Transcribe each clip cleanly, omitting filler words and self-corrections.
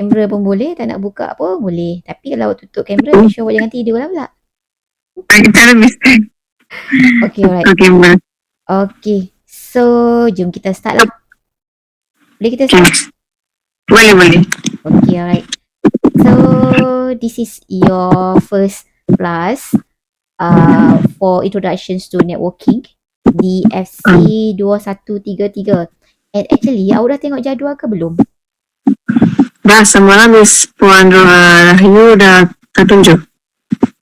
Kamera pun boleh, tak nak buka pun boleh. Tapi kalau awak tutup kamera, make sure awak jangan tidur lah pula. Kita lebih. Okay, alright. Okay, Ma. Okay, so jom kita start lah. Boleh kita start? Boleh. Okay, alright. So this is your first class for introductions to networking, DFC2133. And actually, awak dah tengok jadual ke belum? Dah semalam Miss Puan Rahayu dah tertunjuk.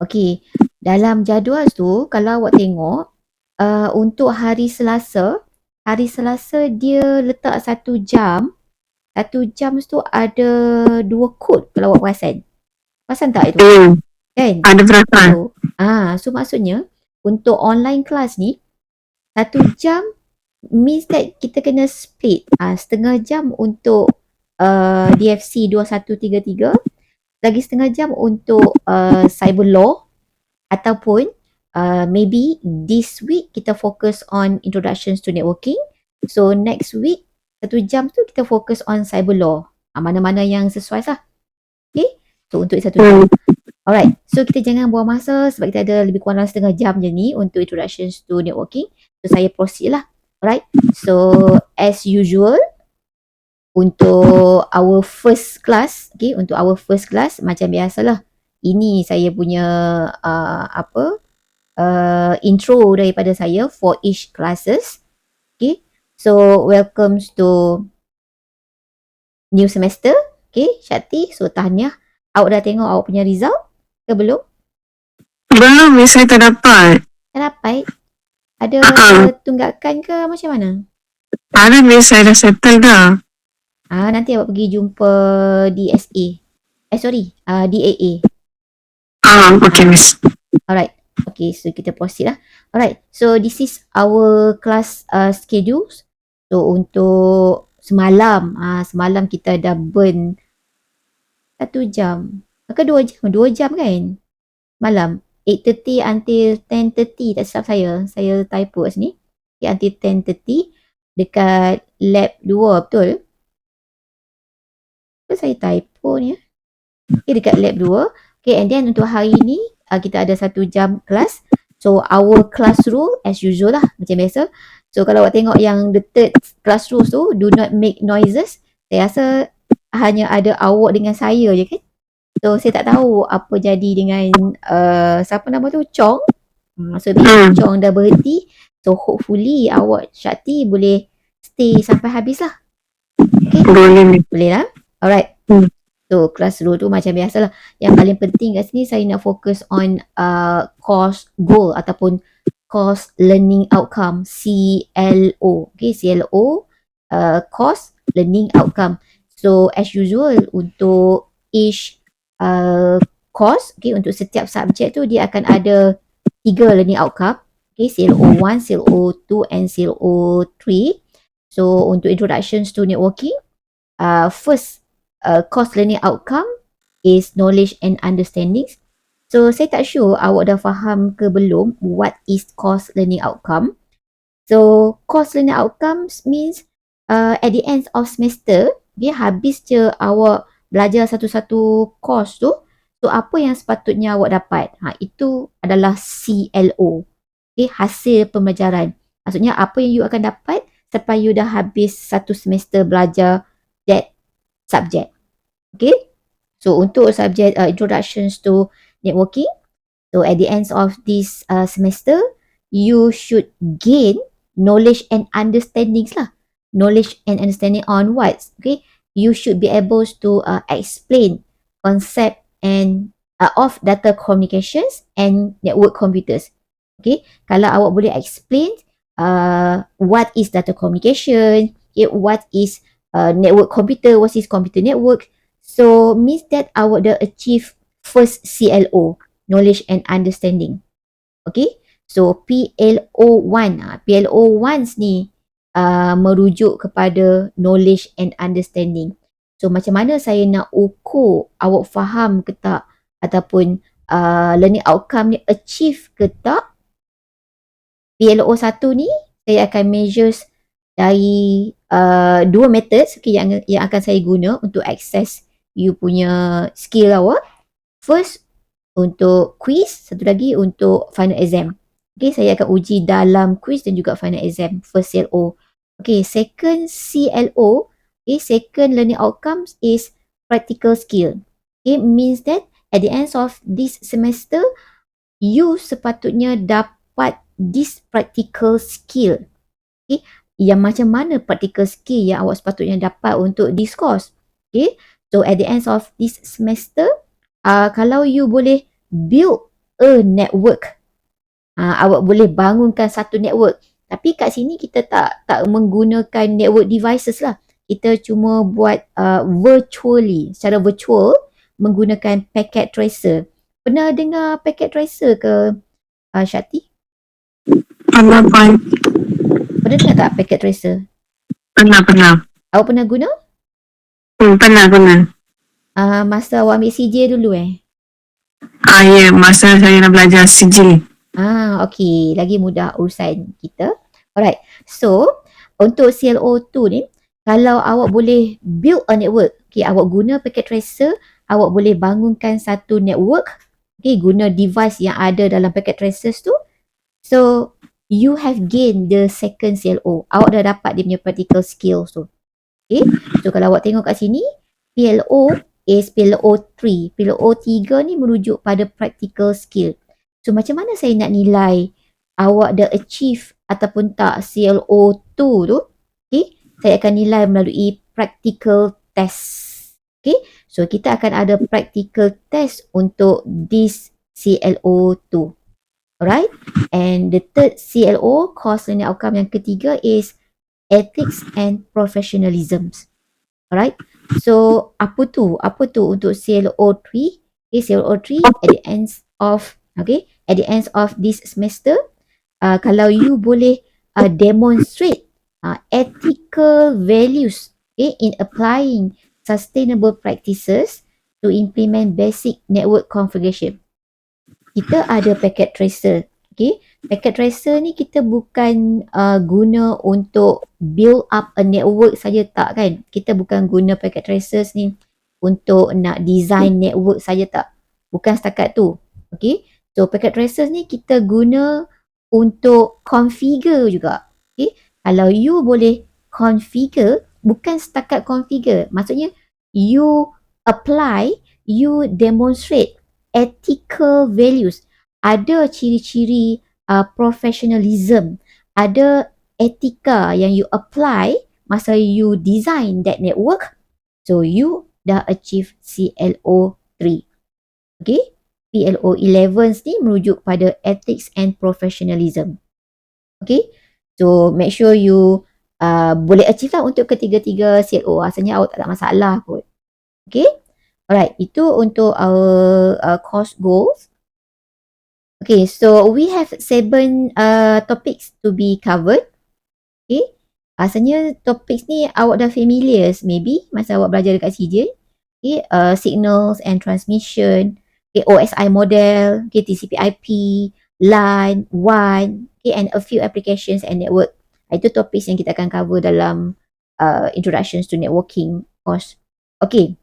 Okay, dalam jadual tu kalau awak tengok untuk hari Selasa dia letak 1 jam. 1 jam tu ada 2 kod kalau awak perasan. Perasan tak itu? Kan? Ada perasan. So maksudnya untuk online class ni 1 jam means that kita kena split setengah jam untuk DFC 2133, lagi setengah jam untuk cyber law, ataupun maybe this week kita fokus on introductions to networking, so next week 1 jam tu kita fokus on cyber law. Mana-mana yang sesuai lah. Okay, so untuk 1 jam. Alright, so kita jangan buang masa sebab kita ada lebih kurang setengah jam je ni untuk introductions to networking. So saya proceed lah. Alright, so as usual untuk our first class, okay, untuk our first class macam biasalah. Ini saya punya intro daripada saya for each classes. Okay, so welcome to new semester. Okay, Syakti, so tahniah. Awak dah tengok awak punya result ke belum? Belum, Miss, saya tak dapat. Tak dapat? Ada tunggakan ke macam mana? Ada, Miss, saya dah settle dah. Nanti awak pergi jumpa DSA. DAA. Okay, Miss. Alright. Okay, so kita proceed lah. Alright, so this is our class schedules. So untuk semalam kita dah burn 1 jam. Ke 2 jam? 2 jam kan? Malam. 8:30 until 10:30. Tak silap saya. Saya typo kat sini. Okay, until 10:30 dekat lab 2, betul? Kenapa saya typo ni? Okay, dekat lab 2. Okay, and then untuk hari ni kita ada 1 jam kelas. So our class rule as usual lah, macam biasa. So kalau awak tengok yang the third class rules tu, do not make noises. Saya rasa hanya ada awak dengan saya je kan. So saya tak tahu apa jadi dengan siapa nama tu, Chong. So Chong dah berhenti. So hopefully awak Syakti boleh stay sampai habis lah. Okay? Boleh lah. Alright. So class rule tu macam biasalah. Yang paling penting kat sini saya nak fokus on course goal ataupun course learning outcome, CLO. Okay, CLO, course learning outcome. So as usual untuk each course, okay, untuk setiap subjek tu dia akan ada 3 learning outcome. Okay, CLO1, CLO2 and CLO3. So untuk introductions to networking, first course learning outcome is knowledge and understandings. So saya tak sure awak dah faham ke belum what is course learning outcome. So course learning outcomes means at the end of semester, dia habis je awak belajar satu-satu course tu, so apa yang sepatutnya awak dapat? Itu adalah CLO. Okay, hasil pembelajaran. Maksudnya apa yang you akan dapat selepas you dah habis satu semester belajar that subject. Okay, so untuk subjek introductions to networking, so at the end of this semester, you should gain knowledge and understandings lah. Knowledge and understanding on what? Okay, you should be able to explain concept and of data communications and network computers. Okay, kalau awak boleh explain what is data communication, what is network computer, what is computer network, so means that awak dah achieve first CLO, knowledge and understanding. Okay, so PLO1, PLO1 ni merujuk kepada knowledge and understanding. So macam mana saya nak ukur awak faham ke tak ataupun learning outcome ni achieve ke tak? PLO1 ni saya akan measures dari 2 methods, okay, yang akan saya guna untuk access you punya skill awak. First, untuk quiz, satu lagi untuk final exam. Okay, saya akan uji dalam quiz dan juga final exam, first CLO. Okay, second CLO, okay, second learning outcomes is practical skill. Okay, means that at the end of this semester, you sepatutnya dapat this practical skill. Okay, yang macam mana practical skill yang awak sepatutnya dapat untuk this course. Okay, so at the end of this semester, kalau you boleh build a network, awak boleh bangunkan satu network. Tapi kat sini kita tak menggunakan network devices lah. Kita cuma buat virtually, secara virtual menggunakan packet tracer. Pernah dengar packet tracer ke Syati? Pernah, Puan. Pernah dengar tak packet tracer? Pernah. Awak pernah guna? Pernah. Masa awak ambil CJ dulu Ya, masa saya nak belajar sijil. Okay. Lagi mudah urusan kita. Alright. So, untuk CLO2 ni, kalau awak boleh build a network, okay, awak guna packet tracer, awak boleh bangunkan satu network, okay, guna device yang ada dalam packet tracers tu. So, you have gained the second CLO. Awak dah dapat dia punya practical skills tu. Okay. So, kalau awak tengok kat sini, PLO is PLO3. PLO3 ni merujuk pada practical skill. So, macam mana saya nak nilai awak dah achieve ataupun tak CLO2 tu? Okay. Saya akan nilai melalui practical test. Okay. So, kita akan ada practical test untuk this CLO2. Alright. And the third CLO, course learning outcome yang ketiga is ethics and professionalism. Alright. So, apa tu untuk CLO3? Okay, CLO3 at the end of this semester, kalau you boleh demonstrate ethical values, okay, in applying sustainable practices to implement basic network configuration. Kita ada packet tracer. Okay, packet tracer ni kita bukan guna untuk build up a network saja tak kan. Kita bukan guna packet tracers ni untuk nak design network saja tak. Bukan setakat tu. Okay, so packet tracers ni kita guna untuk configure juga. Okay, kalau you boleh configure, bukan setakat configure. Maksudnya you apply, you demonstrate ethical values. Ada ciri-ciri professionalism, ada etika yang you apply masa you design that network. So you dah achieve CLO3. Okay, PLO11 ni merujuk pada ethics and professionalism. Okay, so make sure you boleh achieve lah untuk ketiga-tiga CLO. Asalnya awak tak ada masalah kot. Okay, alright, itu untuk our course goals. Okay, so we have 7 topics to be covered. Okay, asalnya topics ni awak dah familiar maybe masa awak belajar dekat CJ. Okay, signals and transmission, okay, OSI model, okay, TCP/IP, LAN, WAN, okay, and a few applications and network. Itu topics yang kita akan cover dalam introductions to networking course. Okay,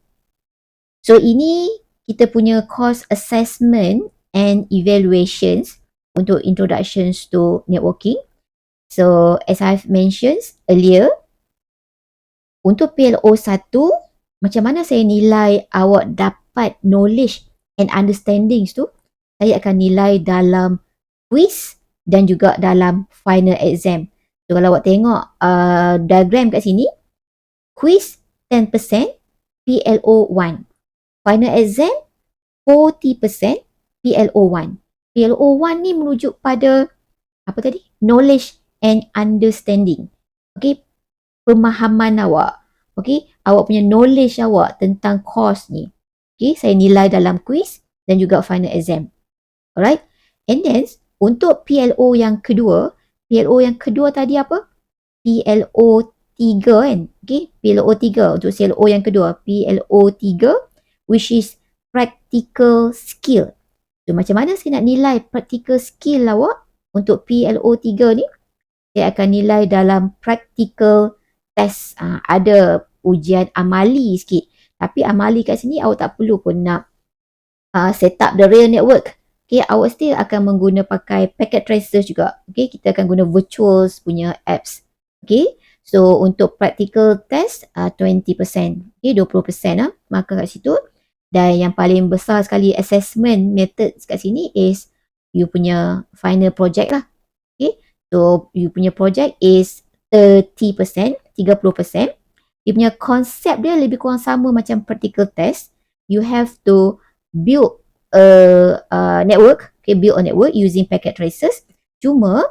so ini kita punya course assessment and evaluations untuk introductions to networking. So, as I've mentioned earlier, untuk PLO1, macam mana saya nilai awak dapat knowledge and understandings tu? Saya akan nilai dalam quiz dan juga dalam final exam. So, kalau awak tengok diagram kat sini, quiz 10%, PLO1. Final exam 40%, PLO1. PLO1 ni merujuk pada apa tadi? Knowledge and understanding. Okay, pemahaman awak. Okay, awak punya knowledge awak tentang course ni. Okay, saya nilai dalam quiz dan juga final exam. Alright, and then untuk PLO yang kedua tadi apa? PLO3 kan? Okay, PLO3 untuk CLO yang kedua, PLO3 which is practical skill. So, macam mana saya nak nilai practical skill awak untuk PLO3 ni? Saya akan nilai dalam practical test. Ada ujian amali sikit. Tapi amali kat sini awak tak perlu pun nak set up the real network. Okay, awak still akan mengguna pakai packet tracer juga. Okay, kita akan guna virtual punya apps. Okay, so untuk practical test 20%. Okay, 20% maka kat situ. Dan yang paling besar sekali assessment method kat sini is you punya final project lah. Okay, so you punya project is 30%. Dia punya konsep dia lebih kurang sama macam practical test. You have to build a network, okay, build a network using packet traces. Cuma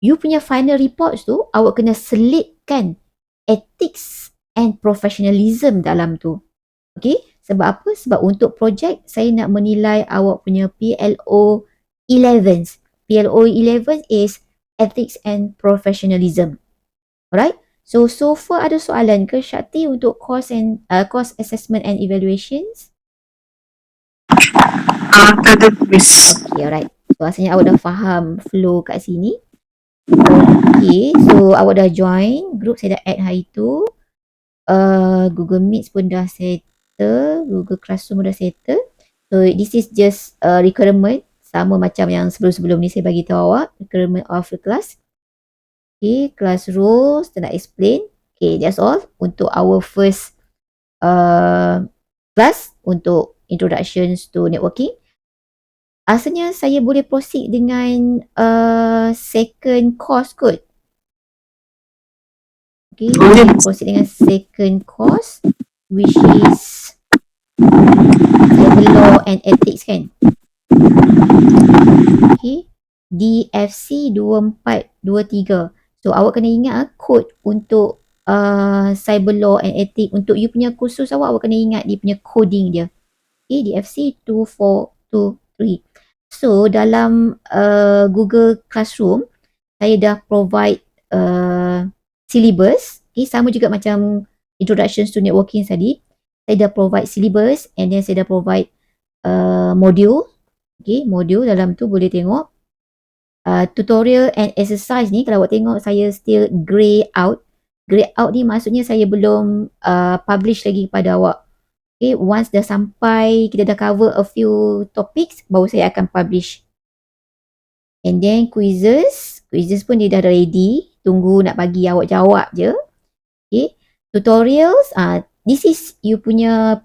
you punya final reports tu awak kena selitkan ethics and professionalism dalam tu. Okay, sebab apa? Sebab untuk projek saya nak menilai awak punya PLO 11. PLO 11 is ethics and professionalism. Alright? So far ada soalan ke Syakti untuk course assessment and evaluations? Tak ada, Miss. Okay, alright. So rasanya awak dah faham flow kat sini. Okay, so awak dah join group, saya dah add hari tu. Google Meet pun dah settle, Google Classroom dah settle. So this is just requirement, sama macam yang sebelum-sebelum ni saya bagi tahu awak, requirement of the class. Okay, class rules, saya nak explain. Okay, that's all untuk our first class untuk introductions to networking. Asalnya saya boleh proceed dengan second course kot. Okay, boleh proceed dengan second course, which is Law and Ethics kan. Okay, DFC2423. So awak kena ingat kod untuk cyber law and ethics. Untuk you punya kursus awak kena ingat dia punya coding dia. Okay, DFC2423. So dalam Google Classroom saya dah provide syllabus. Okay, sama juga macam introductions to networking tadi. Saya dah provide syllabus and then saya dah provide module. Okay, module dalam tu boleh tengok. Tutorial and exercise ni kalau awak tengok saya still grey out. Grey out ni maksudnya saya belum publish lagi kepada awak. Okay, once dah sampai, kita dah cover a few topics, baru saya akan publish. And then quizzes pun dia dah ready. Tunggu nak bagi awak jawab je. Okay, tutorials, this is you punya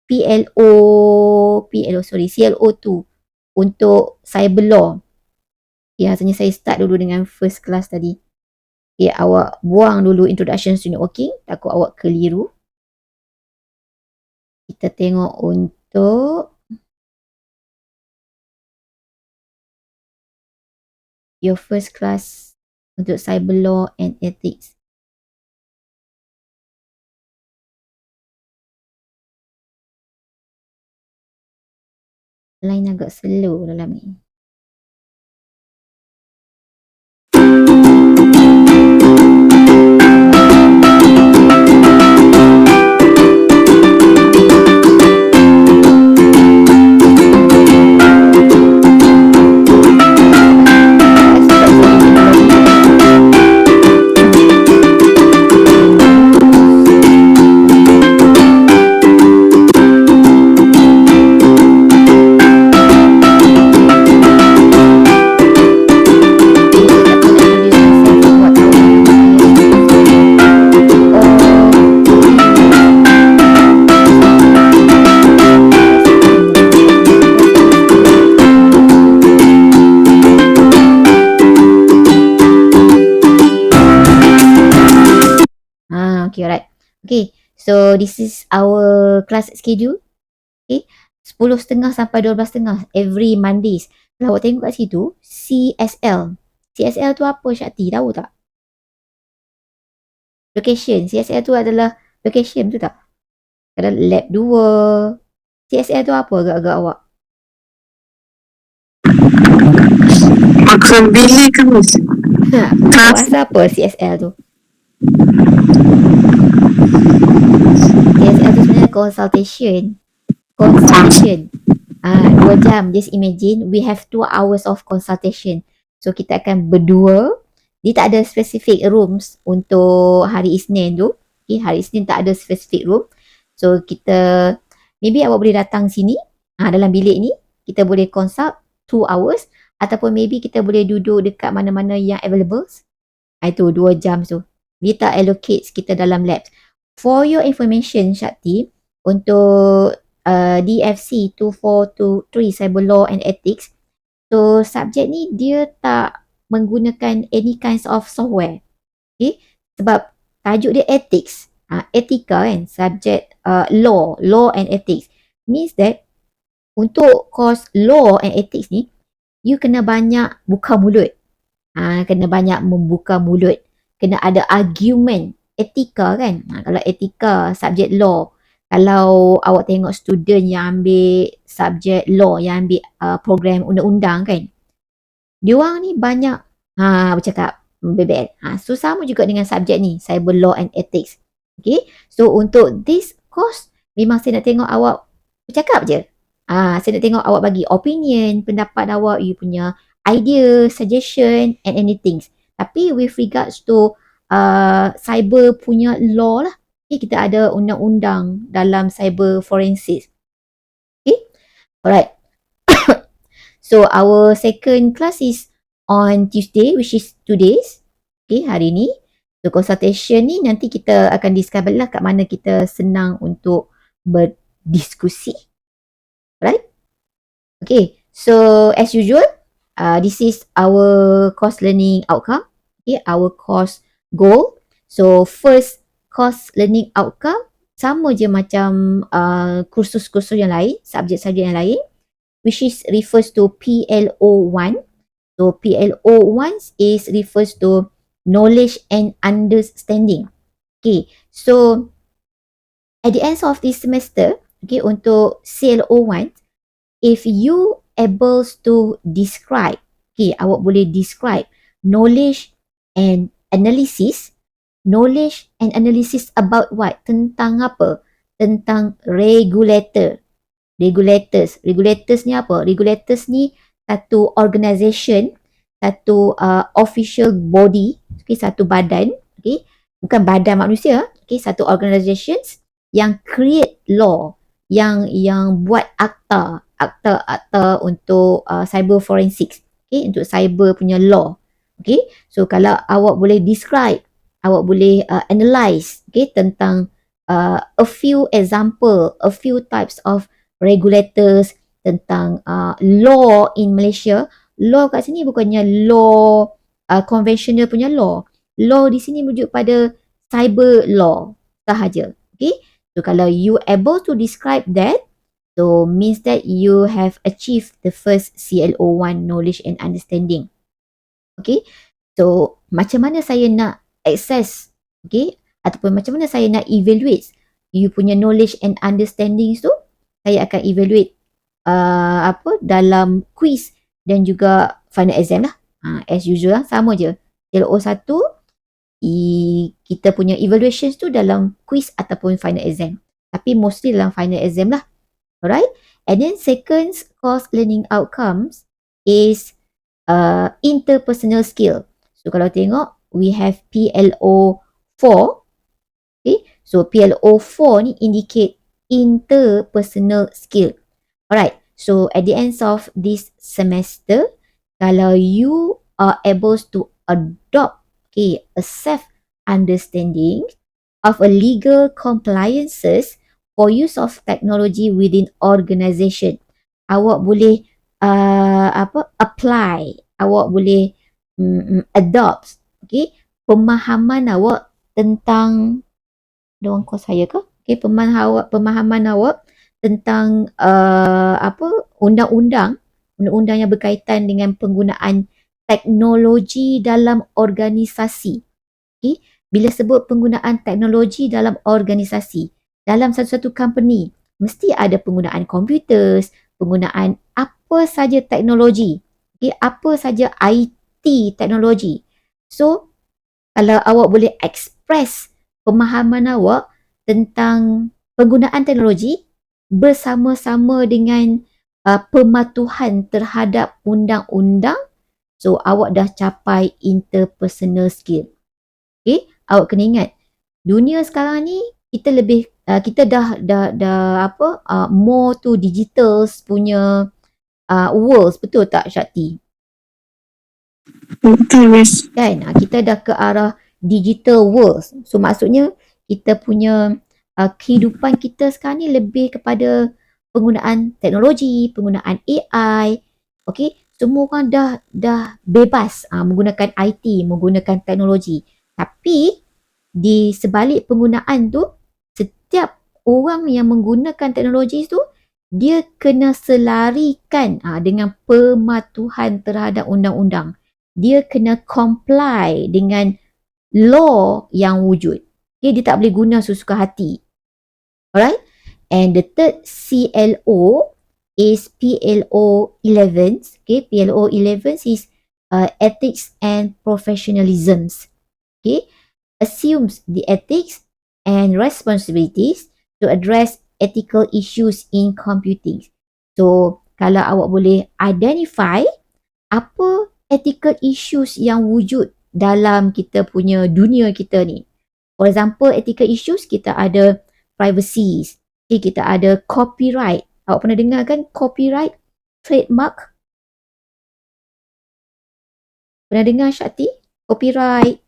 CLO2 untuk cyber law. Okay, rasanya saya start dulu dengan first class tadi. Okay, awak buang dulu introduction to networking, takut awak keliru. Kita tengok untuk your first class untuk cyber law and ethics. Line agak slow dalam ni. Okay, alright. Okay, so this is our class schedule. Okay, 10.30 sampai 12.30 every Mondays. Kalau awak tengok kat situ, CSL. CSL tu apa, Syakti? Tahu tak? Location. CSL tu adalah location tu tak? Ada lab 2. CSL tu apa agak-agak awak? Maksud bilik ke, Miss? Awak rasa apa CSL tu? CSL tu sebenarnya consultation. 2 jam. Just imagine we have 2 hours of consultation. So kita akan berdua. Dia tak ada specific rooms untuk hari Isnin tu. Okay, hari Isnin tak ada specific room. So kita, maybe awak boleh datang sini, dalam bilik ni, kita boleh consult 2 hours, ataupun maybe kita boleh duduk dekat mana-mana yang available. Itu 2 jam tu. Kita allocate kita dalam lab. For your information, Shakti, untuk DFC2423 Cyber Law and Ethics, so subjek ni dia tak menggunakan any kinds of software. Okay? Sebab tajuk dia ethics. Etika kan, subjek law and ethics. Means that untuk course law and ethics ni, you kena banyak buka mulut. Kena banyak membuka mulut. Kena ada argument. Etika kan. Kalau etika, subjek law. Kalau awak tengok student yang ambil subjek law, yang ambil program undang-undang kan, diorang ni banyak bercakap bebel. So sama juga dengan subjek ni, cyber law and ethics. Okay, so untuk this course memang saya nak tengok awak bercakap je. Saya nak tengok awak bagi opinion, pendapat awak, you punya idea, suggestion and anything. Tapi with regards to cyber punya law lah, okay, kita ada undang-undang dalam cyber forensic. Okay, alright. So our second class is on Tuesday, which is 2 days. Okay, hari ni. So consultation ni nanti kita akan discover lah kat mana kita senang untuk berdiskusi. Right? Okay, so as usual, this is our course learning outcome. Okay, our course goal. So first course learning outcome sama je macam kursus-kursus yang lain, subjek-subjek yang lain, which is refers to PLO1. So PLO1 is refers to knowledge and understanding. Okay, so at the end of this semester, okay, untuk CLO1, if you able to describe, okay, awak boleh describe knowledge and analysis. Knowledge and analysis about what? Tentang apa? Tentang regulator. Regulators ni apa? Regulators ni satu organisation, satu official body, okay, satu badan, okay, bukan badan manusia, okay, satu organisation yang create law, yang buat akta untuk cyber forensics, okay, untuk cyber punya law. Okay, so kalau awak boleh describe, awak boleh analyse, okay, tentang a few example, a few types of regulators, tentang law in Malaysia. Law kat sini bukannya law conventional punya law. Law di sini merujuk pada cyber law sahaja. Okay, so kalau you able to describe that, so means that you have achieved the first CLO1, knowledge and understanding. Okay, so macam mana saya nak access, okay, ataupun macam mana saya nak evaluate you punya knowledge and understanding tu? Saya akan evaluate dalam quiz dan juga final exam lah. As usual lah, sama je. CLO1 kita punya evaluations tu dalam quiz ataupun final exam. Tapi mostly dalam final exam lah. Alright? And then second course learning outcomes is interpersonal skill. So kalau tengok, we have PLO4. Okay? So PLO4 ni indicate interpersonal skill. Alright, so at the end of this semester, kalau you are able to adopt, okay, a self-understanding of a legal compliances for use of technology within organisation, awak boleh apply, awak boleh adopt, okay, pemahaman awak tentang, doang kos saya ke? Okay, pemahaman awak tentang undang-undang yang berkaitan dengan penggunaan teknologi dalam organisasi. Okay? Bila sebut penggunaan teknologi dalam organisasi, dalam satu-satu company, mesti ada penggunaan computers, penggunaan apa saja teknologi, okay? Apa saja IT teknologi. So, kalau awak boleh express pemahaman awak tentang penggunaan teknologi bersama-sama dengan pematuhan terhadap undang-undang, so awak dah capai interpersonal skill. Okay, awak kena ingat, dunia sekarang ni kita lebih kita dah more to digital punya worlds, betul tak Syakti? Betul, Miss. Kan? Kita dah ke arah digital worlds. So maksudnya kita punya kehidupan kita sekarang ni lebih kepada penggunaan teknologi, penggunaan AI. Okay? Semua orang dah bebas menggunakan IT, menggunakan teknologi. Tapi di sebalik penggunaan tu, setiap orang yang menggunakan teknologi tu, dia kena selarikan dengan pematuhan terhadap undang-undang. Dia kena comply dengan law yang wujud. Okay, dia tak boleh guna sesuka hati. Alright? And the third CLO is PLO 11. Okay, PLO 11 is ethics and professionalisms. Okay, assumes the ethics and responsibilities to address ethical issues in computing. So, kalau awak boleh identify apa ethical issues yang wujud dalam kita punya dunia kita ni. For example, ethical issues, kita ada privacy, kita ada copyright. Awak pernah dengar kan copyright, trademark? Pernah dengar Syakti? Copyright,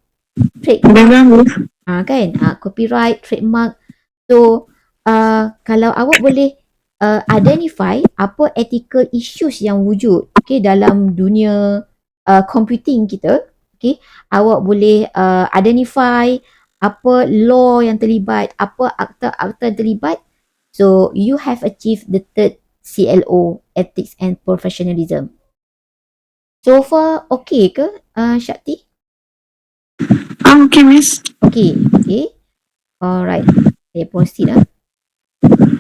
trademark. Kan? Copyright, trademark. So, kalau awak boleh identify apa ethical issues yang wujud dalam dunia computing kita, awak boleh identify apa law yang terlibat, apa akta-akta yang terlibat. So, you have achieved the third CLO, ethics and professionalism. So far, okay ke Syakti? Okay, Miss. Okay. Alright. Saya proceed lah.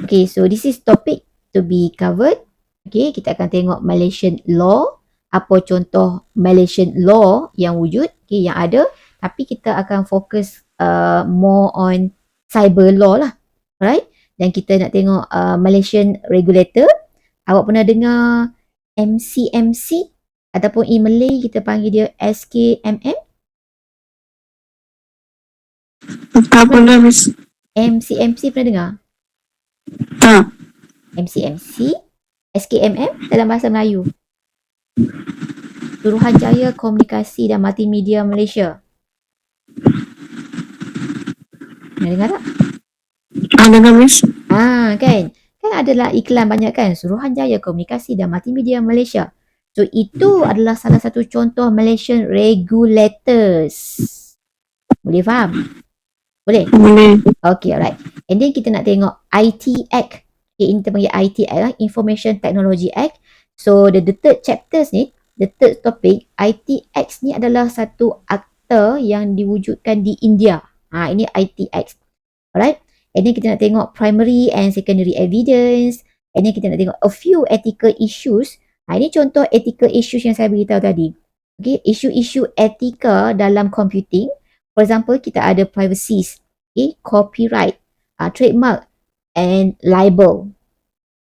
Okay, so this is topic to be covered. Okay, kita akan tengok Malaysian law. Apa contoh Malaysian law yang wujud, yang ada. Tapi kita akan fokus more on cyber law lah. Alright. Dan kita nak tengok Malaysian regulator. Awak pernah dengar MCMC? Ataupun in Malay kita panggil dia SKMM? Tak pernah, Miss. MCMC pernah dengar? Tak. MCMC, SKMM dalam bahasa Melayu. Suruhanjaya Komunikasi dan Multimedia Malaysia. Pernah dengar tak? Dengar, Miss. Kan? Kan adalah iklan banyak kan? Suruhanjaya Komunikasi dan Multimedia Malaysia. So, itu adalah salah satu contoh Malaysian regulators. Boleh faham? Boleh? Boleh. Okay, alright. And then kita nak tengok IT Act. Okay, ini kita panggil IT Act lah, Information Technology Act. So, the third chapters ni, the third topic, IT Act ni adalah satu akta yang diwujudkan di India. Ini IT Act. Alright. And then kita nak tengok primary and secondary evidence. And then kita nak tengok a few ethical issues. Ini contoh ethical issues yang saya beritahu tadi. Okay, isu-isu etika dalam computing. For example, kita ada privacy, copyright, trademark and libel.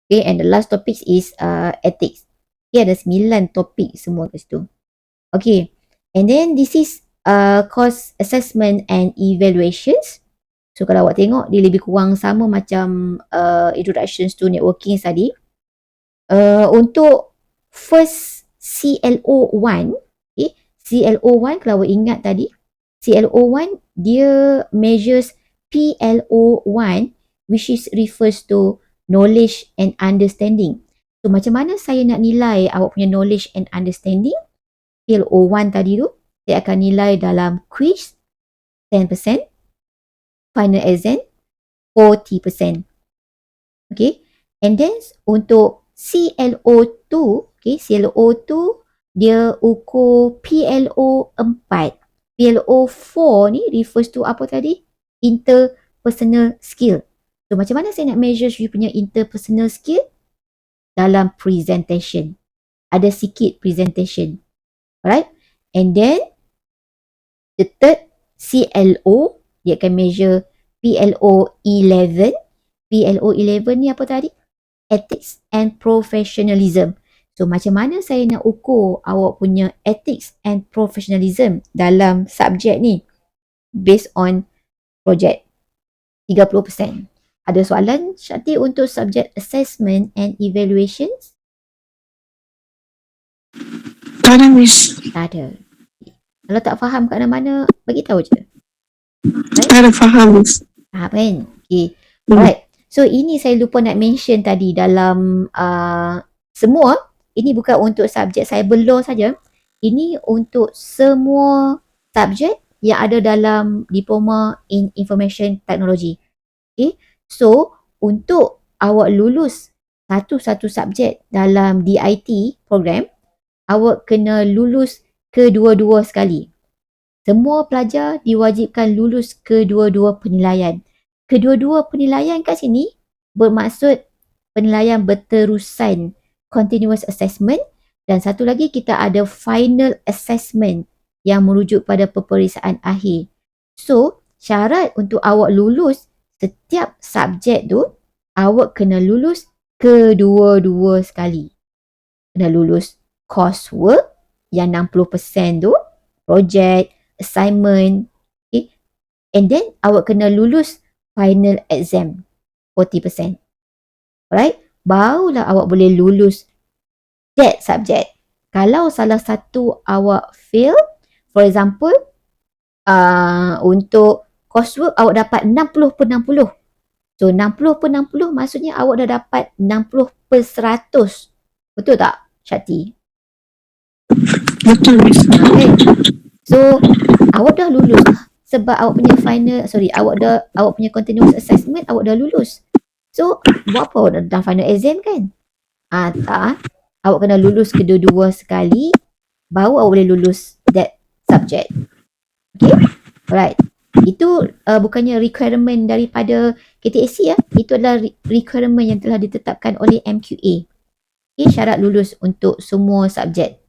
Okay, and the last topic is ethics. Okay, ada 9 topik semua kat situ. Okay, and then this is cost assessment and evaluations. So, kalau awak tengok, dia lebih kurang sama macam introductions to networking tadi. Untuk first CLO1, CLO1 kalau awak ingat tadi, CLO1 dia measures PLO1 which is refers to knowledge and understanding. So macam mana saya nak nilai awak punya knowledge and understanding? PLO1 tadi tu, saya akan nilai dalam quiz 10%, final exam 40%. Okay, and then untuk CLO2, CLO2 dia ukur PLO4. PLO4 ni refers to apa tadi? Interpersonal skill. So macam mana saya nak measure you punya interpersonal skill? Dalam presentation. Ada sikit presentation. Alright? And then the third CLO, dia akan measure PLO11. PLO11 ni apa tadi? Ethics and professionalism. So macam mana saya nak ukur awak punya ethics and professionalism dalam subjek ni? Based on projek 30%. Ada soalan Syati untuk subjek assessment and evaluations? Tak ada, Miss. Tak ada. Kalau tak faham kat mana-mana, bagi tahu je. Tak ada faham, Miss. Faham kan? Okay. Alright. So ini saya lupa nak mention tadi dalam semua, ini bukan untuk subjek cyber law saja. Ini untuk semua subjek yang ada dalam Diploma in Information Technology. Okay. So untuk awak lulus satu-satu subjek dalam DIT program, awak kena lulus kedua-dua sekali. Semua pelajar diwajibkan lulus kedua-dua penilaian. Kedua-dua penilaian kat sini bermaksud penilaian berterusan, continuous assessment, dan satu lagi kita ada final assessment yang merujuk pada peperiksaan akhir. So, syarat untuk awak lulus setiap subjek tu, awak kena lulus kedua-dua sekali. Kena lulus coursework yang 60% tu, project, assignment, okay? And then awak kena lulus final exam 40%. Alright? Barulah awak boleh lulus that subject. Kalau salah satu awak fail, for example, untuk coursework awak dapat 60/60. So 60/60 maksudnya awak dah dapat 60/100. Betul tak, Syati? Betul, Miss. Okay. So awak dah lulus sebab awak punya awak punya continuous assessment awak dah lulus. So buat apa awak dah final exam kan? Tak. Awak kena lulus kedua-dua sekali baru awak boleh lulus that subject. Okay? Alright. Itu bukannya requirement daripada KTAC ya. Itu adalah requirement yang telah ditetapkan oleh MQA. Okay, syarat lulus untuk semua subjek.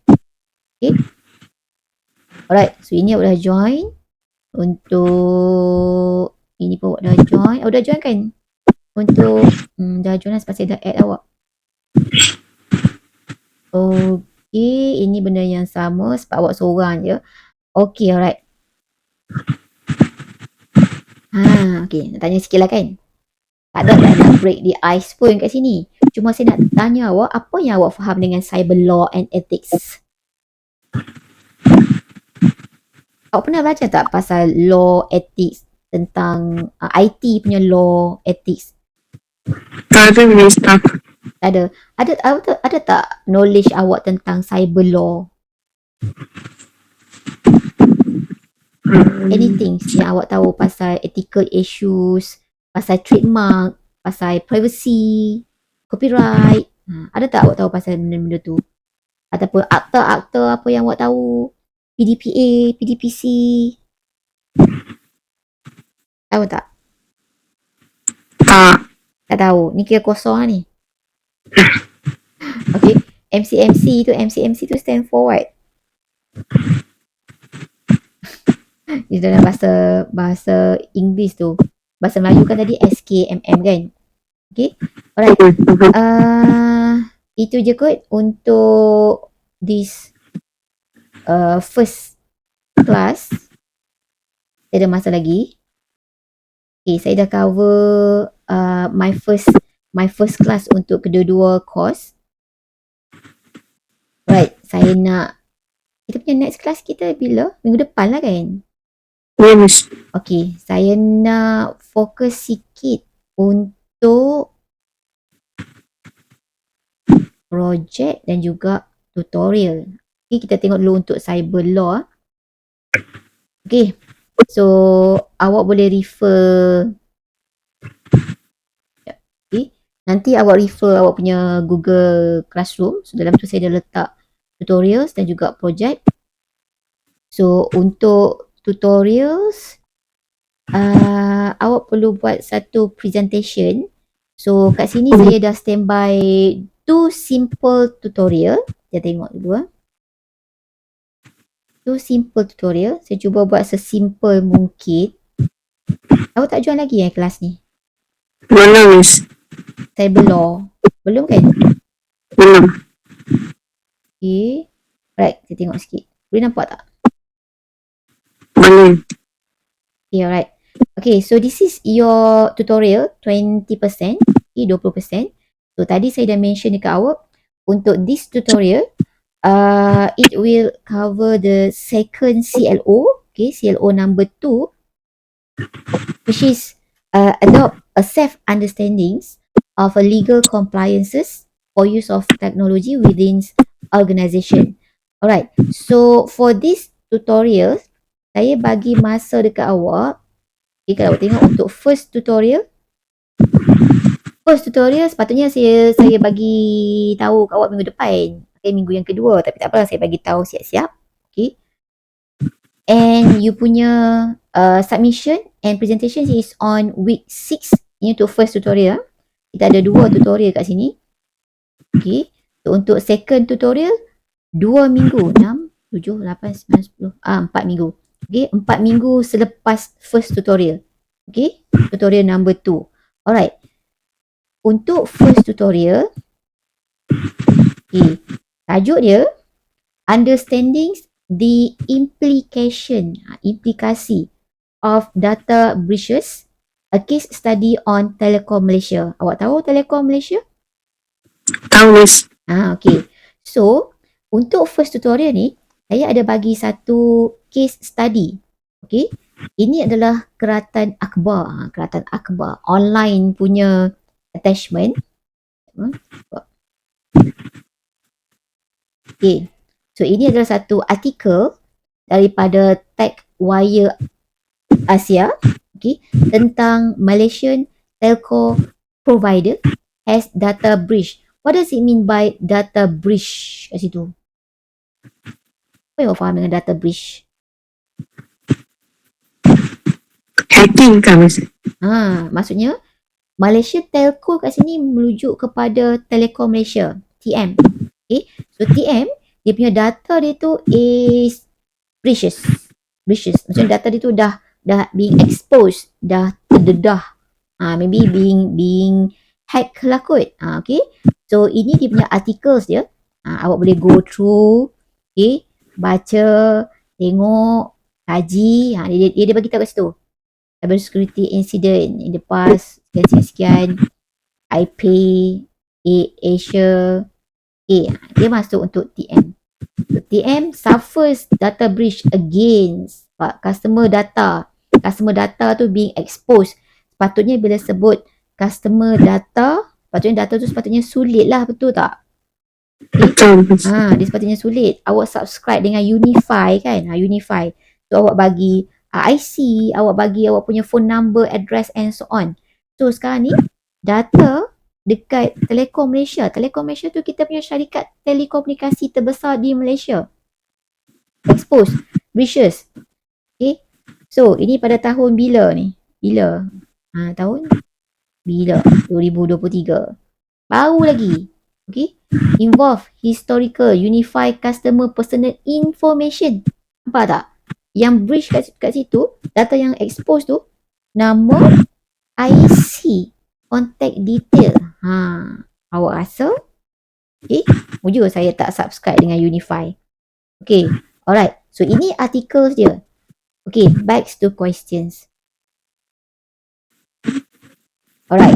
Okay. Alright, so ini awak dah join. Untuk ini pun awak dah join. Awak dah join kan? Untuk dah join lah sebab saya dah add awak. Okay, ini benda yang sama sebab awak seorang je. Okay, alright. Okay, nak tanya sikit lah kan? Tak ada nak break the ice pun kat sini. Cuma saya nak tanya awak, apa yang awak faham dengan cyber law and ethics? Awak pernah belajar tak pasal law ethics tentang IT punya law ethics? Tak ada, Miss. Tak. Tak ada. Ada tak knowledge awak tentang cyber law? Anything yang awak tahu pasal ethical issues, pasal trademark, pasal privacy, copyright. Ada tak awak tahu pasal benda-benda tu? Ataupun akta-akta apa yang awak tahu? PDPA, PDPC. Tahu tak? Tak tahu. Ni kira kosong lah ni. Okay. MCMC tu stand for what? Di dalam bahasa Inggeris tu. Bahasa Melayu kan tadi SKMM kan? Okay. Alright. Itu je kot untuk this first class. Saya ada masa lagi. Okay, saya dah cover my first class untuk kedua-dua course. Right, saya nak kita punya next class kita bila? Minggu depan lah kan? Yes. Okay, saya nak fokus sikit untuk projek dan juga tutorial. Okay, kita tengok dulu untuk cyber law. Okay, so awak boleh refer. Okay, nanti awak refer awak punya Google Classroom. So dalam tu saya dah letak tutorials dan juga projek. So untuk tutorials, awak perlu buat satu presentation. So kat sini saya dah standby 2 simple tutorial. Kita tengok dulu. 2 simple tutorial. Saya cuba buat sesimple mungkin. Awak tak join lagi kelas ni? Belum, Miss. Cyber law. Belum kan? Belum. Okay. Alright, kita tengok sikit. Boleh nampak tak? Boleh. Okay, alright. Okay, so this is your tutorial 20%, okay, 20%. So tadi saya dah mention dekat awak, untuk this tutorial, it will cover the second CLO, okay, CLO number 2, which is adopt a safe understandings of a legal compliances for use of technology within organisation. Alright, so for this tutorial, saya bagi masa dekat awak. Okay, kalau awak tengok untuk first tutorial sepatutnya saya bagi tahu kat awak minggu depan. Okay, minggu yang kedua. Tapi tak apalah, saya bagi tahu siap-siap. Okay. And you punya submission and presentation is on week 6. Ini untuk first tutorial. Kita ada 2 tutorial kat sini. Okay. So, untuk second tutorial, 2 minggu. 6, 7, 8, 9, 10. 4 minggu. Okay. 4 minggu selepas first tutorial. Okay. Tutorial number 2. Alright. Untuk first tutorial, okay, tajuk dia Understanding the implikasi of data breaches, a case study on Telekom Malaysia. Awak tahu Telekom Malaysia? Tahu, Miss. Okay. So, untuk first tutorial ni, saya ada bagi satu case study. Okay. Ini adalah Keratan Akhbar. Keratan Akhbar. Online punya attachment. Okay. So, ini adalah satu artikel daripada TechWire Asia, okay, tentang Malaysian telco provider has data breach. What does it mean by data breach kat situ? Apa yang awak faham dengan data breach? Hacking kan, Miss? Maksudnya Malaysia Telco kat sini merujuk kepada Telekom Malaysia, TM. Okay, so TM, dia punya data dia tu is breaches. Maksudnya data dia tu dah being exposed, dah terdedah. Maybe being hack lah kot. Okay, so ini dia punya articles dia. Awak boleh go through, okay, baca, tengok, kaji. Dia bagi tahu kat situ. Cyber security incident in the past, sekian, IP, Asia. Okay, dia masuk untuk TM. So, TM suffers data breach against customer data. Customer data tu being exposed. Sepatutnya bila sebut customer data, sepatutnya data tu sepatutnya sulit lah, betul tak? Betul. Dia sepatutnya sulit. Awak subscribe dengan Unify kan? Unify. So, awak bagi IC, awak bagi awak punya phone number, address and so on. So, sekarang ni, data dekat Telekom Malaysia. Telekom Malaysia tu kita punya syarikat telekomunikasi terbesar di Malaysia. Exposed. Breaches. Okay. So, ini pada tahun bila ni? Tahun? Bila? 2023. Baru lagi. Okay. Involve historical unified customer personal information. Nampak tak? Yang breach kat situ, data yang expose tu, nama, IC, contact detail. Awak rasa? Okay. Mujur saya tak subscribe dengan Unify. Okay. Alright. So, ini articles dia. Okay. Back to questions. Alright.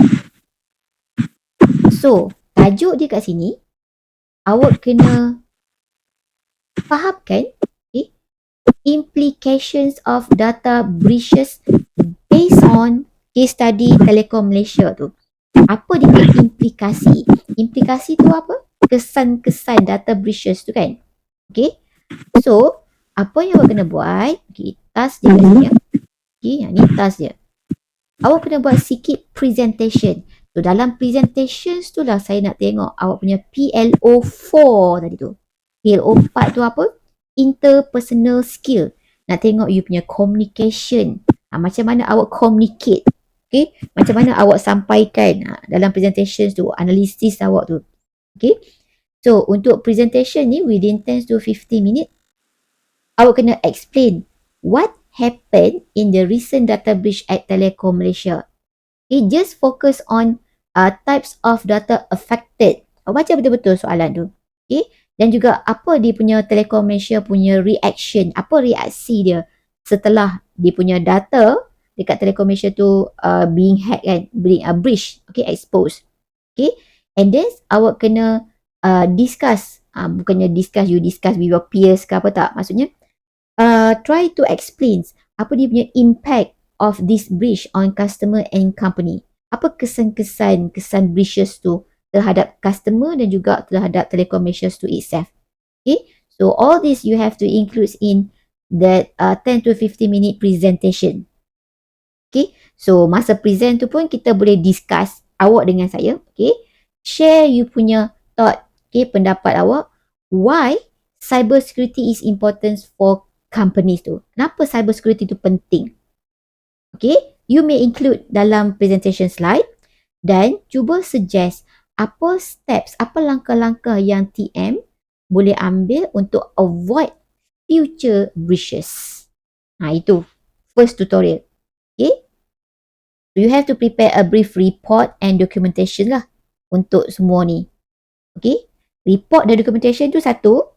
So, tajuk dia kat sini, awak kena fahamkan implications of data breaches based on case study Telekom Malaysia tu. Apa dia punya implikasi? Implikasi tu apa? Kesan-kesan data breaches tu kan? Okay. So, apa yang awak kena buat? Okay, task dia kat sini. Okay, ni task dia. Awak kena buat sikit presentation. So, dalam presentations tu lah saya nak tengok awak punya PLO4 tadi tu. PLO4 tu apa? Interpersonal skill. Nak tengok you punya communication. Macam mana awak communicate. Okay. Macam mana awak sampaikan dalam presentations tu. Analisis awak tu. Okay. So, untuk presentation ni within 10 to 15 minutes, awak kena explain what happened in the recent data breach at Telekom Malaysia. Okay. Just focus on types of data affected. Awak baca betul-betul soalan tu. Okay. Dan juga apa dia punya Telekom Malaysia punya reaction, apa reaksi dia setelah dia punya data dekat Telekom Malaysia tu being hacked kan, being breach, okay, exposed. Okay, and then awak kena discuss, bukannya discuss you discuss with your peers ke apa tak, maksudnya try to explain apa dia punya impact of this breach on customer and company. Apa kesan breaches tu terhadap customer dan juga terhadap Telekom Malaysia tu itself. Okay, so all this you have to include in that 10 to 15 minute presentation. Okay, so masa present tu pun kita boleh discuss awak dengan saya, okay, share you punya thought, okay, pendapat awak, why cyber security is important for companies tu. Kenapa cyber security tu penting? Okay, you may include dalam presentation slide dan cuba suggest apa steps, apa langkah-langkah yang TM boleh ambil untuk avoid future breaches. Itu first tutorial. Okay, you have to prepare a brief report and documentation lah untuk semua ni. Okay, report dan documentation tu satu.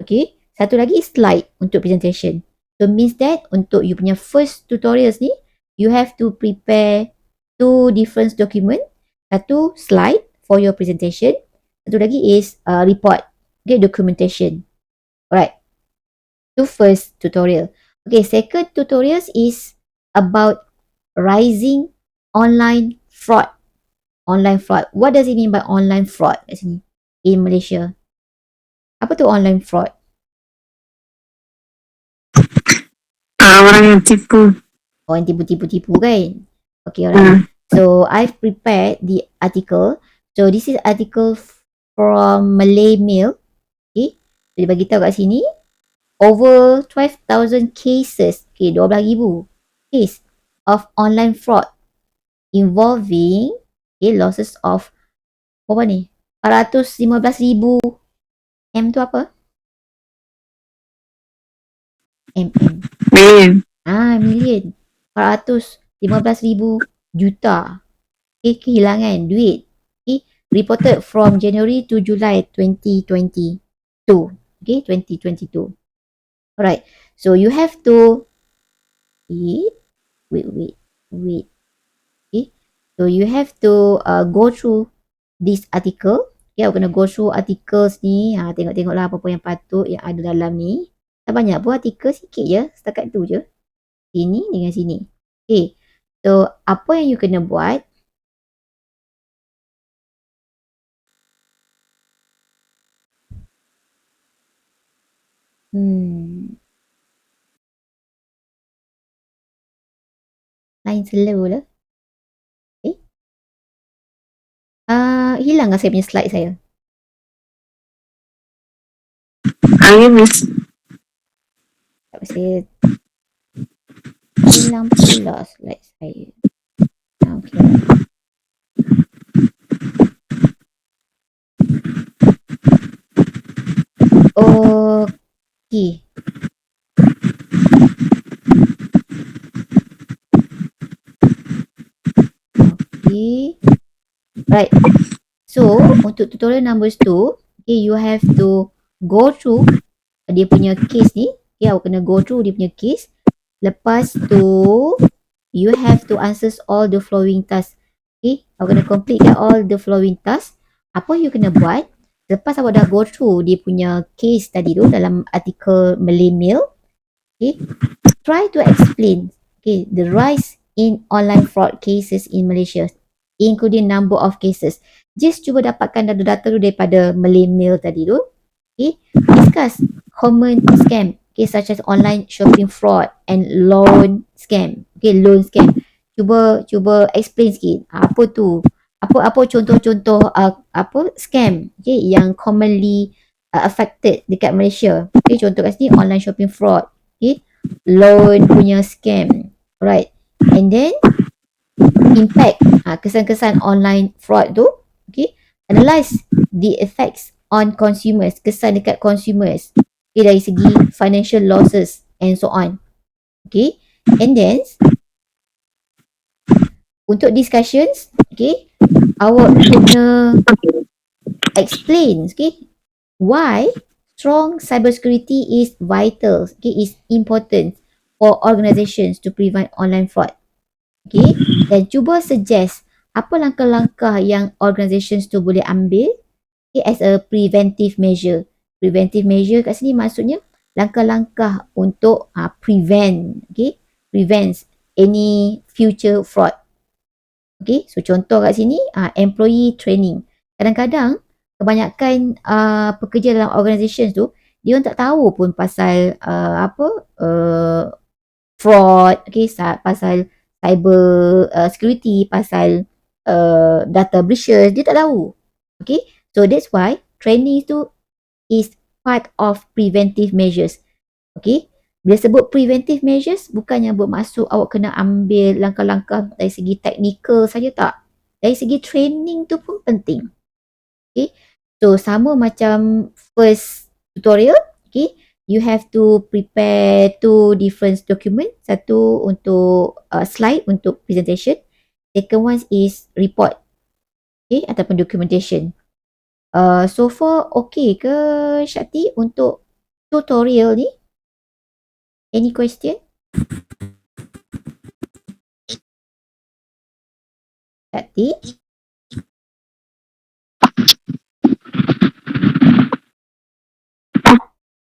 Okay, satu lagi slide untuk presentation. So means that untuk you punya first tutorials ni, you have to prepare 2 different document. Satu slide for your presentation. Satu lagi is report. Okay, documentation. Alright. To first tutorial. Okay, second tutorials is about rising online fraud. Online fraud. What does it mean by online fraud kat sini in Malaysia? Apa tu online fraud? Orang yang tipu. Oh, yang tipu-tipu kan? Okay, alright. So, I've prepared the article. So, this is article from Malay Mail. Okay. So, dia bagi tahu kat sini. Over 12,000 cases. Okay, 12,000 case of online fraud involving losses of apa ni? 415,000 M tu apa? Million. Million. 415,000 juta. Okay, kehilangan duit. Okay, reported from January to July 2022. Okay, 2022. Alright. So you have to wait. Okay. So you have to go through this article. Okay, aku kena go through articles ni. Tengok-tengoklah apa-apa yang patut yang ada dalam ni. Tak banyak pun artikel, sikit je. Setakat tu je. Sini dengan sini. Okay. So, apa yang you kena buat? Lain slow lah. Okay. Hilang lah saya punya slide saya. Miss. Saya hilang pula slide saya. Okay. Okay. Okay. Right. So, untuk tutorial numbers 2, okay, you have to go through dia punya case ni. Okay, awak kena go through dia punya case. Lepas tu, you have to answer all the following tasks. Okay, awak kena complete all the following tasks. Apa you kena buat? Lepas awak dah go through dia punya case tadi tu dalam artikel Malay Mail, okay, try to explain, okay, the rise in online fraud cases in Malaysia, including number of cases. Just cuba dapatkan data-data tu daripada Malay Mail tadi tu. Okay, discuss common scam, okay, such as online shopping fraud and loan scam. Okay, loan scam. Cuba explain sikit. Apa tu? Apa contoh-contoh scam, okay, yang commonly affected dekat Malaysia. Okay, contoh kat sini online shopping fraud, okay, loan punya scam. Alright. And then impact, kesan-kesan online fraud tu, okay, analyze the effects on consumers, kesan dekat consumers, okay, dari segi financial losses and so on. Okay, and then untuk discussions, okay, awak kena explain, okay, why strong cybersecurity is vital, okay, is important for organizations to prevent online fraud. Okay, dan cuba suggest apa langkah-langkah yang organizations tu boleh ambil, okay, as a preventive measure. Preventive measure kat sini maksudnya langkah-langkah untuk prevents any future fraud. Okay, so contoh kat sini employee training. Kadang-kadang kebanyakan pekerja dalam organisation tu dia orang tak tahu pun pasal fraud, okay, pasal cyber security, pasal data breaches, dia tak tahu. Okay, so that's why training tu is part of preventive measures. Okay, bila sebut preventive measures, bukannya bermaksud awak kena ambil langkah-langkah dari segi teknikal saja, tak. Dari segi training tu pun penting. Okay, so sama macam first tutorial, okay, you have to prepare 2 different document. Satu untuk slide untuk presentation. Second one is report, okay, ataupun documentation. So far okay ke Syakti untuk tutorial ni? Any question? Syakti?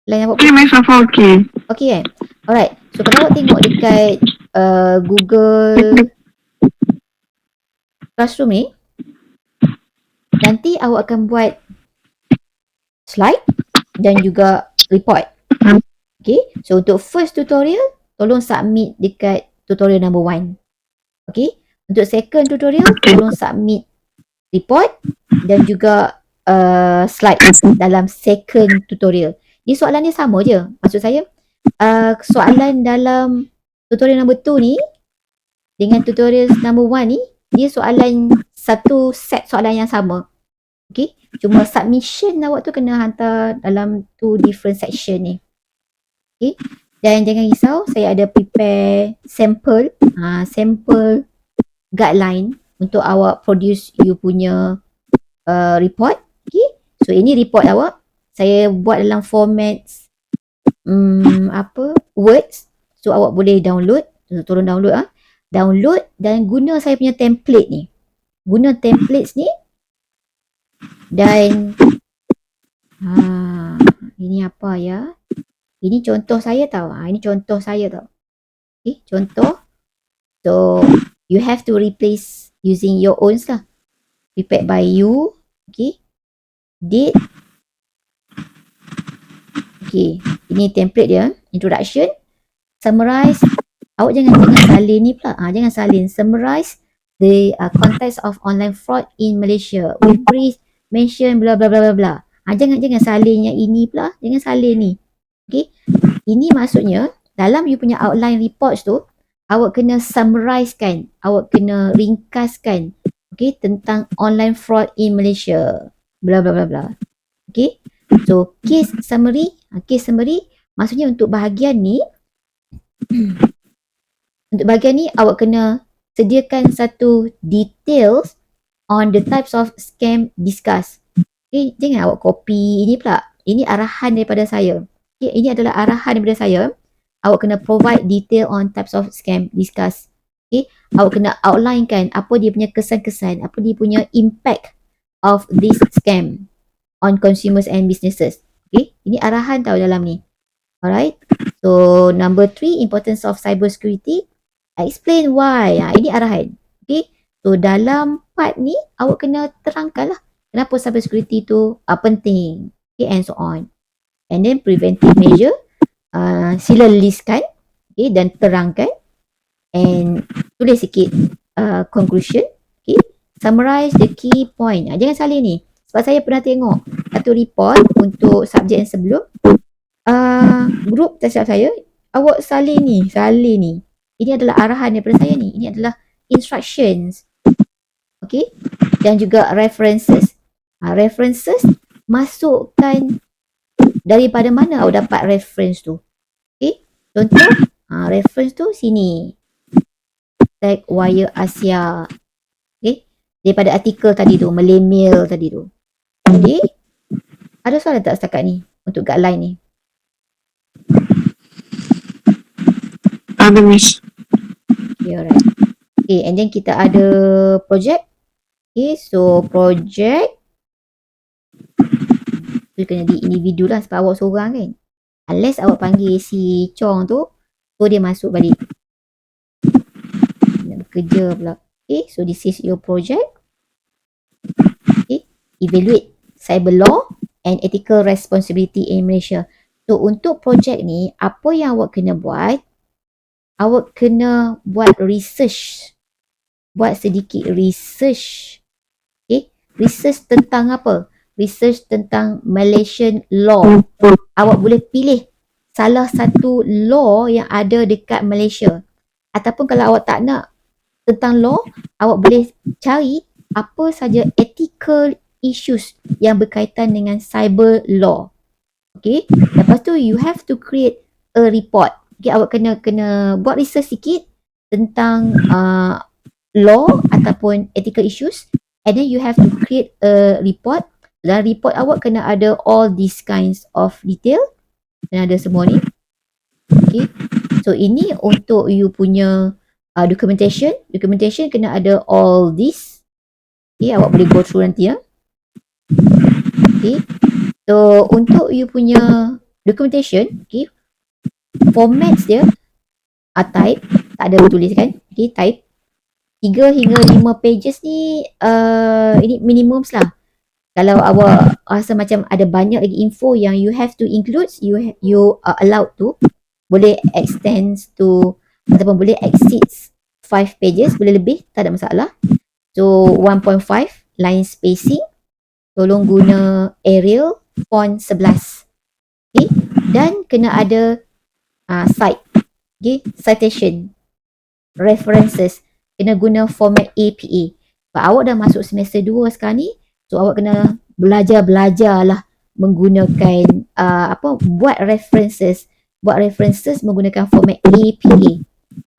Line awak Okay, Miss Safa, okay. okay kan? Alright, so kalau awak tengok dekat Google Classroom ni, nanti awak akan buat slide dan juga report. Okay, so untuk first tutorial, tolong submit dekat tutorial number 1. Okay, untuk second tutorial, tolong submit report dan juga slide dalam second tutorial. Ni soalan ni sama je. Maksud saya, soalan dalam tutorial number 2 ni dengan tutorial number 1 ni, dia soalan satu set soalan yang sama. Okay, cuma submission awak tu kena hantar dalam 2 different section ni. Okay, dan jangan risau, saya ada prepare sample guideline untuk awak produce you punya report. Okay, so ini report awak. Saya buat dalam format words. So awak boleh download. So, tolong download download dan guna saya punya template ni. Guna templates ni. Dan ini apa ya? Ini contoh saya tau. Ini contoh saya tau. Okay, contoh. So you have to replace using your own lah. Prepared by you. Okay, date. Okay, ini template dia. Introduction, summarize. Awak jangan salin ni pula. Jangan salin. Summarize the context of online fraud in Malaysia. We please mention bla bla bla bla bla. Jangan salin yang ini pula. Jangan salin ni. Okay, ini maksudnya dalam you punya outline reports tu, awak kena summarize kan. Awak kena ringkaskan. Okay, tentang online fraud in Malaysia. Bla bla bla bla. Okay, so case summary. Case summary maksudnya untuk bahagian ni awak kena sediakan satu details on the types of scam discussed. Okay, jangan awak copy ini pula. Ini arahan daripada saya. Okay, ini adalah arahan daripada saya. Awak kena provide detail on types of scam discussed. Okay, awak kena outline kan apa dia punya kesan-kesan, apa dia punya impact of this scam on consumers and businesses. Okay, ini arahan tau dalam ni. Alright, so number 3, importance of cyber security. Explain why. Ini arahan. Okay, so dalam part ni awak kena terangkan lah kenapa cyber security tu penting. Okay, and so on. And then preventive measure, sila listkan, okay, dan terangkan. And tulis sikit conclusion. Okay, summarize the key point. Jangan salin ni. Sebab saya pernah tengok satu report untuk subjek yang sebelum. Grup tersilap saya, awak salin ni. Ini adalah arahan daripada saya ni. Ini adalah instructions. Okay, dan juga references. References, masukkan daripada mana awak dapat reference tu. Okay, contoh, reference tu sini. Tag Wire Asia. Okay, daripada artikel tadi tu, Malay Mail tadi tu. Jadi, ada soalan tak setakat ni untuk guideline ni? Ada, Miss. Okay, alright. Okay, and then kita ada project. Okay, so project tu kena di individu lah sebab awak seorang kan. Unless awak panggil si Chong tu, so dia masuk balik. Nak bekerja pula. Okay, so this is your project. Okay, evaluate cyber law and ethical responsibility in Malaysia. So untuk projek ni, apa yang awak kena buat? Awak kena buat research. Buat sedikit research. Okay, research tentang apa? Research tentang Malaysian law. Awak boleh pilih salah satu law yang ada dekat Malaysia. Ataupun kalau awak tak nak tentang law, awak boleh cari apa saja ethical issues yang berkaitan dengan cyber law. Okay, lepas tu you have to create a report. Okay, awak kena buat research sikit tentang law ataupun ethical issues, and then you have to create a report. Dan report awak kena ada all these kinds of detail. Kena ada semua ni. Okay, so ini untuk you punya documentation. Documentation kena ada all this. Okay, awak boleh go through nanti ya. Okay, so untuk you punya documentation, okay, formats dia type, tak ada bertulis kan. Okay, type 3 hingga 5 pages ni ini minimums lah. Kalau awak rasa macam ada banyak lagi info yang you have to include, you are allowed to. Boleh extend to ataupun boleh exceed 5 pages, boleh lebih, tak ada masalah. So 1.5 line spacing, tolong guna Arial font 11. Okay, dan kena ada cite, okay, citation, references, kena guna format APA. Sebab awak dah masuk semester 2 sekarang ni, so awak kena belajar lah menggunakan buat references menggunakan format APA.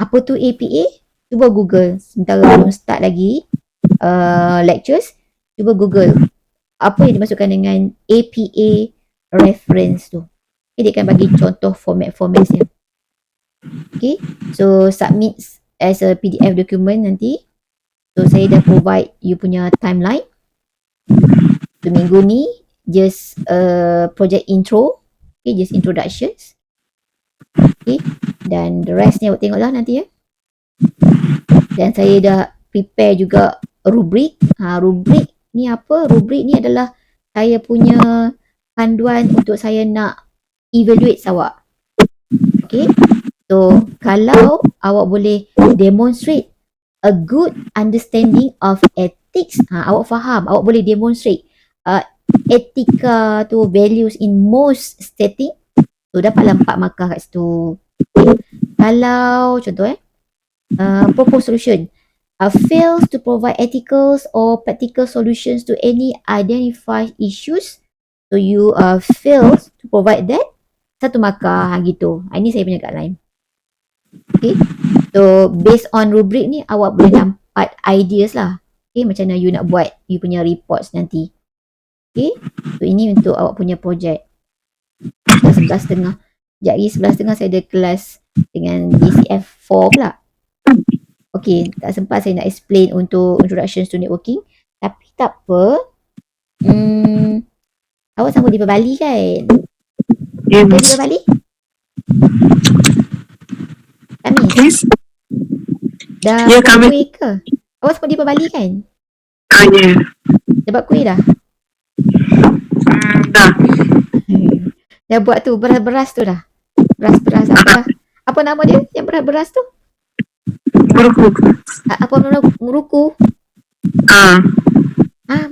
Apa tu APA? Cuba Google sementara belum start lagi lectures. Cuba Google apa yang dimasukkan dengan APA reference tu. Okay, dia akan bagi contoh format-format dia. Okay, so submit as a PDF document nanti. So saya dah provide you punya timeline. So minggu ni just project intro. Okay, just introductions. Okay, dan the rest ni awak tengoklah nanti ya. Dan saya dah prepare juga rubrik. Rubrik ni apa? Rubrik ni adalah saya punya panduan untuk saya nak evaluate awak. Okay, so kalau awak boleh demonstrate a good understanding of ethics, awak faham, awak boleh demonstrate etika tu, values in most setting, so dapatlah 4 markah kat situ. Okay. Kalau contoh propose solution fails to provide ethical or practical solutions to any identified issues, so you fails to provide that, 1 markah gitu. Ini saya punya guideline. Okay, so based on rubric ni awak boleh dapat ideas lah. Okay, macam mana you nak buat you punya reports nanti. Okay, so ini untuk awak punya projek. 11.30. Sekejap lagi 11.30 saya ada kelas dengan DCF 4 pula. Okay, tak sempat saya nak explain untuk introductions to networking. Tapi tak apa. Awak sambut di Bali kan? Yes. Di Bali? Kami? Yes. Dah Ya, buat kami. kuih ke? Awak sambut di Bali kan? Ya. Dah buat kuih dah? Dah. Dah buat tu, beras-beras tu dah? Beras-beras apa? Apa nama dia yang beras-beras tu? Muruku. Apa muruku?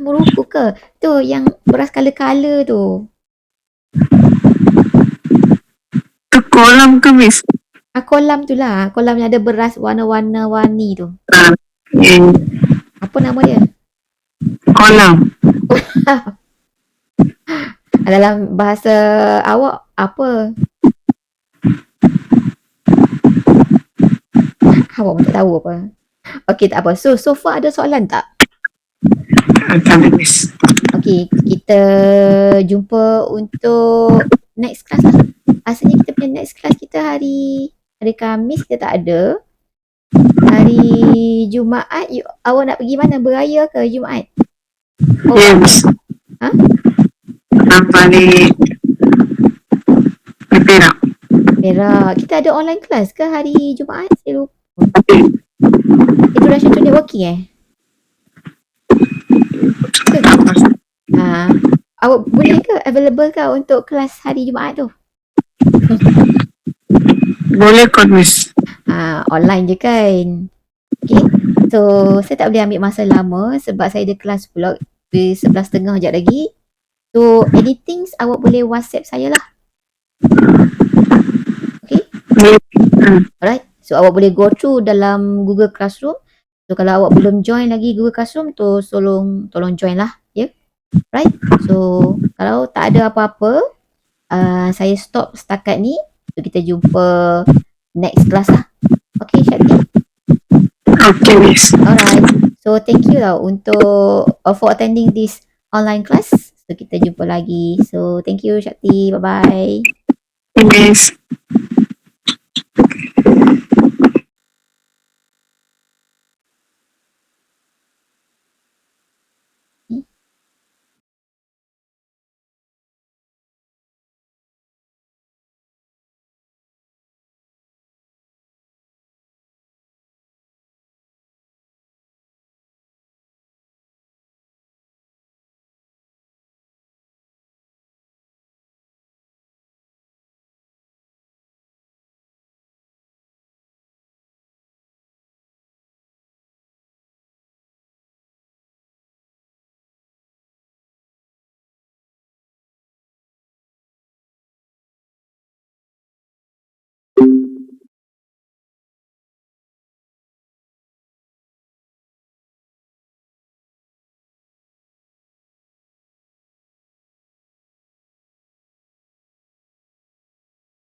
Muruku ke? Tu yang beras color-color tu. Tu kolam ke, Miss? Kolam tu lah. Kolam yang ada beras warna-warni tu. Apa nama dia? Kolam. Dalam bahasa awak apa? Awak pun tak tahu apa. Okey, tak apa. So far ada soalan tak? Tak ada, Miss. Okey, kita jumpa untuk next class lah. Asalnya kita punya next class kita hari Khamis kita tak ada. Hari Jumaat, awak nak pergi mana? Beraya ke Jumaat? Oh, Yes. Ha? Balik Perak. Perak. Kita ada online class ke hari Jumaat? Saya lupa. Introduction to networking ke? Awak boleh ke? Available ke untuk kelas hari Jumaat tu? Boleh kot, Miss. Online je kan. Okay. So, saya tak boleh ambil masa lama sebab saya ada kelas pula di 11.30 sekejap lagi. So, anything awak boleh WhatsApp saya lah. Okay. Alright. So, awak boleh go through dalam Google Classroom. So, kalau awak belum join lagi Google Classroom tu, tolong join lah. Yeah. Right. So, kalau tak ada apa-apa, saya stop setakat ni. So, kita jumpa next class lah. Okay, Syakti? Okay, Miss. Alright. So, thank you lah untuk for attending this online class. So, kita jumpa lagi. So, thank you, Syakti. Bye-bye. Miss.